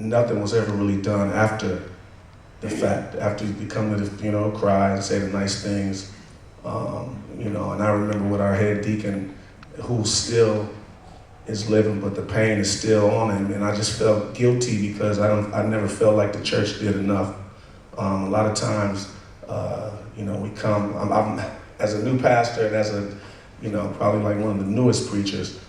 nothing was ever really done after the fact, after you come to the funeral, cry and say the nice things. And I remember with our head deacon, who still is living, but the pain is still on him, and I just felt guilty because I never felt like the church did enough. A lot of times, we come, I'm as a new pastor and as a, probably like one of the newest preachers,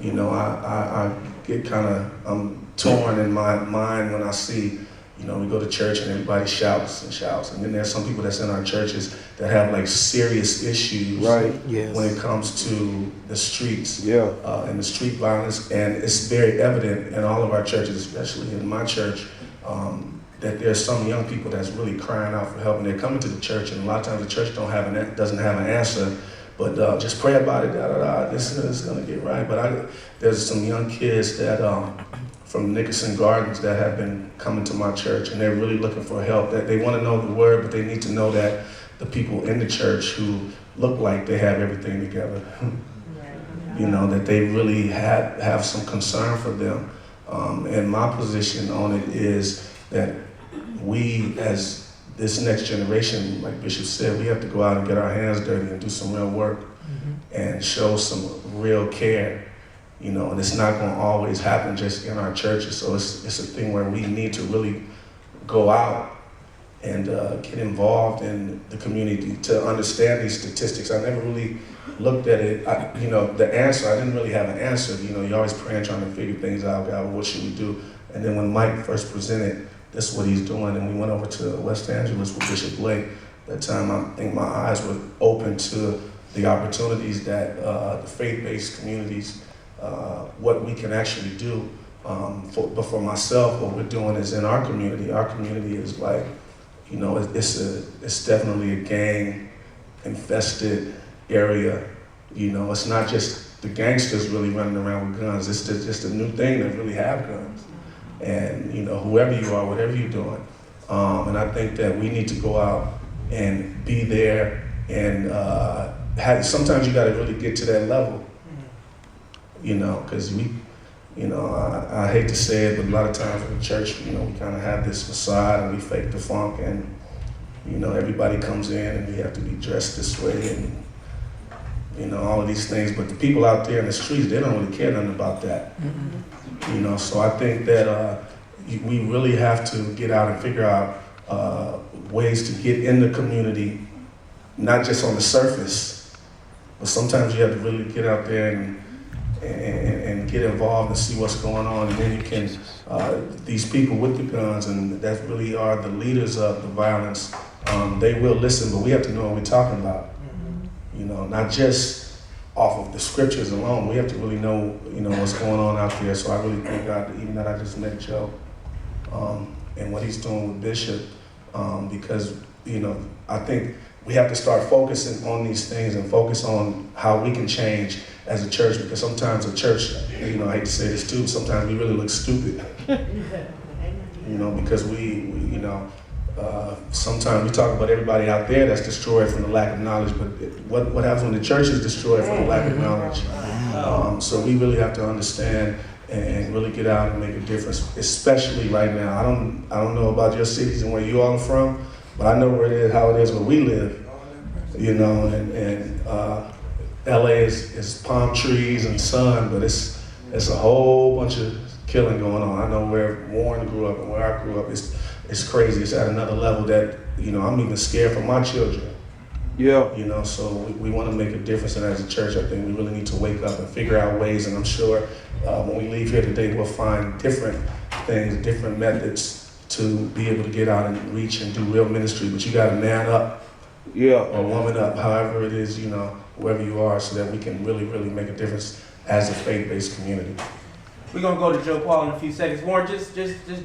I get I'm torn in my mind when I see, we go to church and everybody shouts and shouts. And then there's some people that's in our churches that have like serious issues when it comes to the streets and the street violence. And it's very evident in all of our churches, especially in my church, that there's some young people that's really crying out for help. And they're coming to the church, and a lot of times the church doesn't have an answer. But just pray about it, this is going to get right. But there's some young kids that from Nickerson Gardens that have been coming to my church, and they're really looking for help. That they want to know the word, but they need to know that the people in the church who look like they have everything together, that they really have some concern for them. And my position on it is that we, as this next generation, like Bishop said, we have to go out and get our hands dirty and do some real work and show some real care. And it's not going to always happen just in our churches. So it's a thing where we need to really go out and get involved in the community to understand these statistics. I never really looked at it. The answer, I didn't really have an answer. You're always praying, trying to figure things out. God, what should we do? And then when Mike first presented, this is what he's doing, and we went over to West Angeles with Bishop Blake. That time, I think my eyes were open to the opportunities that the faith-based communities, what we can actually do. But for myself, what we're doing is in our community. Our community is like, it's definitely a gang-infested area. It's not just the gangsters really running around with guns. It's just a new thing that really have guns. And whoever you are, whatever you're doing. And I think that we need to go out and be there and sometimes you got to really get to that level. Because I hate to say it, but a lot of times in the church, we kind of have this facade and we fake the funk, and, everybody comes in and we have to be dressed this way and, all of these things. But the people out there in the streets, they don't really care nothing about that. So I think that we really have to get out and figure out ways to get in the community, not just on the surface, but sometimes you have to really get out there and get involved and see what's going on. And then you can, these people with the guns, and that really are the leaders of the violence, they will listen, but we have to know what we're talking about. Not just off of the scriptures alone. We have to really know, what's going on out there. So I really thank God, even that I just met Joe, and what he's doing with Bishop, because, I think we have to start focusing on these things and focus on how we can change as a church, because sometimes a church, I hate to say this too, sometimes we really look stupid, because we sometimes we talk about everybody out there that's destroyed from the lack of knowledge, but what happens when the church is destroyed from the lack of knowledge? So we really have to understand and really get out and make a difference, especially right now. I don't know about your cities and where you all are from, but I know where it is, how it is where we live, and LA is palm trees and sun, but it's a whole bunch of killing going on. I know where Warren grew up and where I grew up, it's crazy. It's at another level that, I'm even scared for my children. So we want to make a difference, and as a church, I think we really need to wake up and figure out ways, and I'm sure when we leave here today, we'll find different things, different methods to be able to get out and reach and do real ministry. But you got to man up or woman up, however it is, wherever you are, so that we can really, really make a difference as a faith-based community. We're going to go to Joe Paul in a few seconds. Warren, just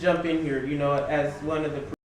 jump in here, as one of the